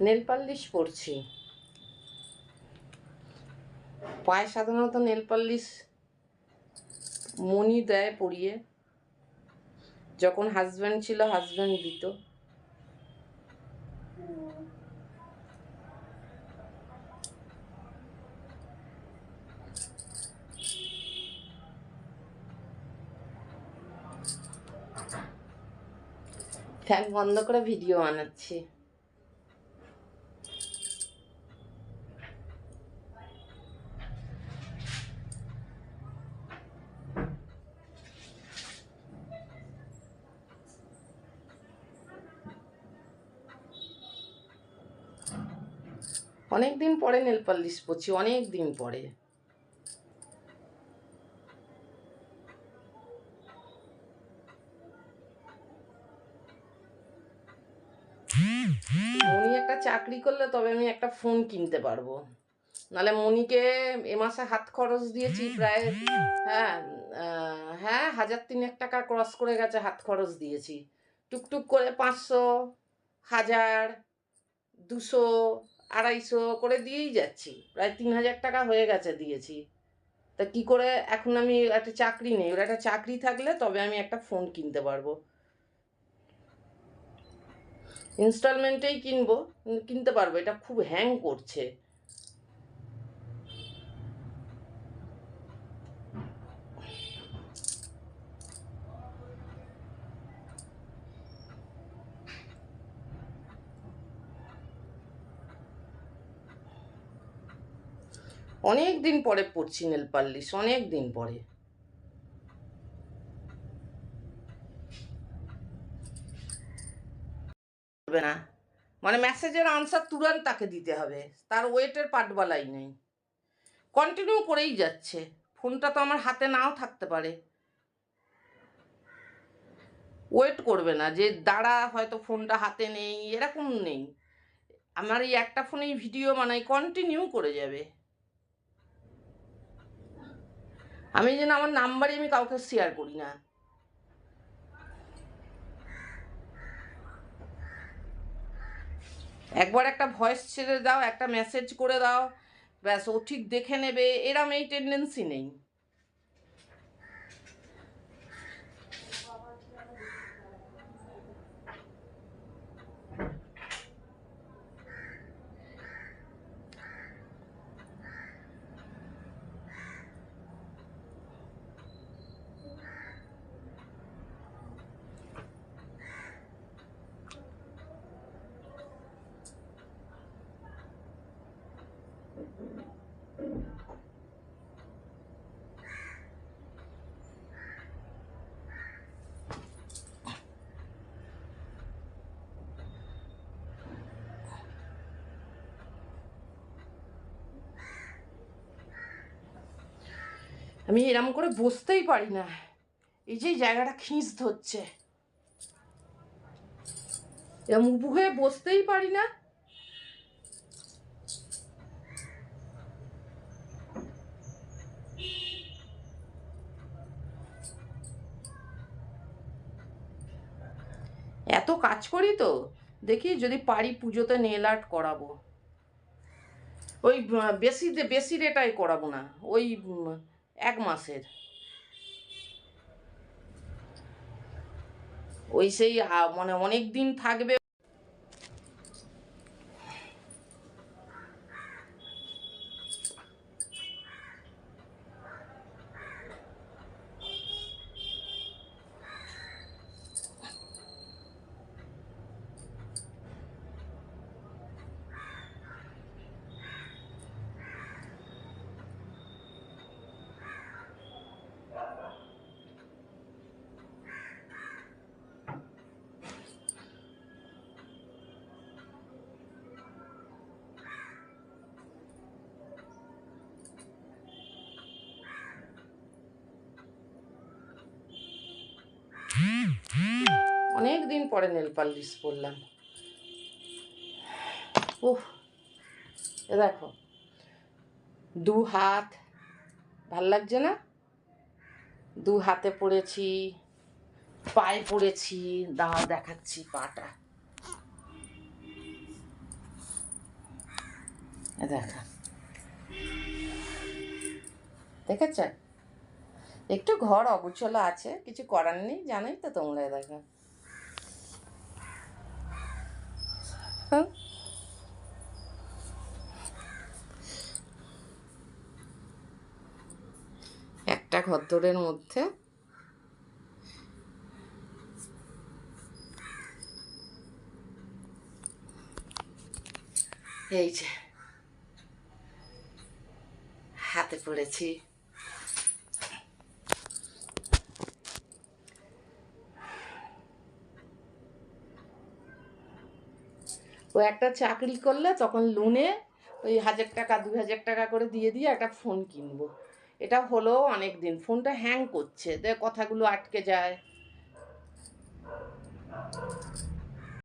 Nail polish পরছি। পায়ে সাধারণত নেল পালিশ মনি দেয় পরিয়ে, যখন হাজব্যান্ড ছিল হাজব্যান্ড দিত। ফ্যান বন্ধ করে ভিডিও বানাচ্ছি। অনেক দিন পরে নেল পালিশ পরছি, অনেক দিন পরে। মনি একটা চাকরি করলে তবে আমি একটা ফোন কিনতে পারবো, নাহলে মনিকে এ মাসে হাত খরচ দিয়েছি প্রায়, হ্যাঁ হ্যাঁ 1,000-3,000 টাকা ক্রস করে গেছে। হাত খরচ দিয়েছি টুকটুক করে 500, 1000, 200, 250 করে দিয়েই যাচ্ছি, প্রায় 3,000 টাকা হয়ে গেছে দিয়েছি। তা কি করে এখন আমি একটা চাকরি নেই, ওর একটা চাকরি থাকলে তবে আমি একটা ফোন কিনতে পারবো। ইনস্টলমেন্টেই কিনতে পারবো। এটা খুব হ্যাং করছে। অনেক দিন পরে পরছি নেল পালিশ, অনেক দিন পরে। হবে না মানে মেসেজের আনসার তুরন্ত তাকে দিতে হবে, তার ওয়েটের পাটবালাই নেই, কন্টিনিউ করেই যাচ্ছে। ফোনটা তো আমার হাতে নাও থাকতে পারে, ওয়েট করবে না যে দাঁড়া হয়তো ফোনটা হাতে নেই, এরকম নেই। আমার এই একটা ফোনেই ভিডিও বানাই, কন্টিনিউ করে যাবে। আমি যেন আমার নাম্বারই আমি কাউকে শেয়ার করি না। একবার একটা ভয়েস ছেড়ে দাও, একটা মেসেজ করে দাও, ব্যাস ও ঠিক দেখে নেবে, এরম এই টেন্ডেন্সি নেই। আমি এরম করে বসতেই পারি না, এই যে জায়গাটা খিঁচ ধরছে, এরম উবু হয়ে বসতেই পারি না। এত কাজ করি তো, দেখি যদি পারি পুজোতে নেল আর্ট করাবো। ওই বেশি রেটাই করাবো না, ওই 1 মাসের, ওই সেই মানে অনেক দিন থাকবে। অনেক দিন পরে নেল পালিশ পরলাম। ওহ, এ দেখো 2 হাত, ভাল লাগছে না? 2 হাতে পরেছি, পায়ে পরেছি, দাঁড়া দেখাচ্ছি পাটা। দেখা দেখেছ, একটু ঘর অগোছালো আছে, কিছু করার নেই, জানোই তো তোমরা। দেখা একটা ঘরদোরের মধ্যে এই যে হাতে পড়েছি। ও একটা চাকরি করলে তখন লোনে ওই 1000 টাকা 2000 টাকা করে দিয়ে দিয়ে একটা ফোন কিনবো। এটা হলো অনেক দিন, ফোনটা হ্যাং করছে, কথাগুলো আটকে যায়।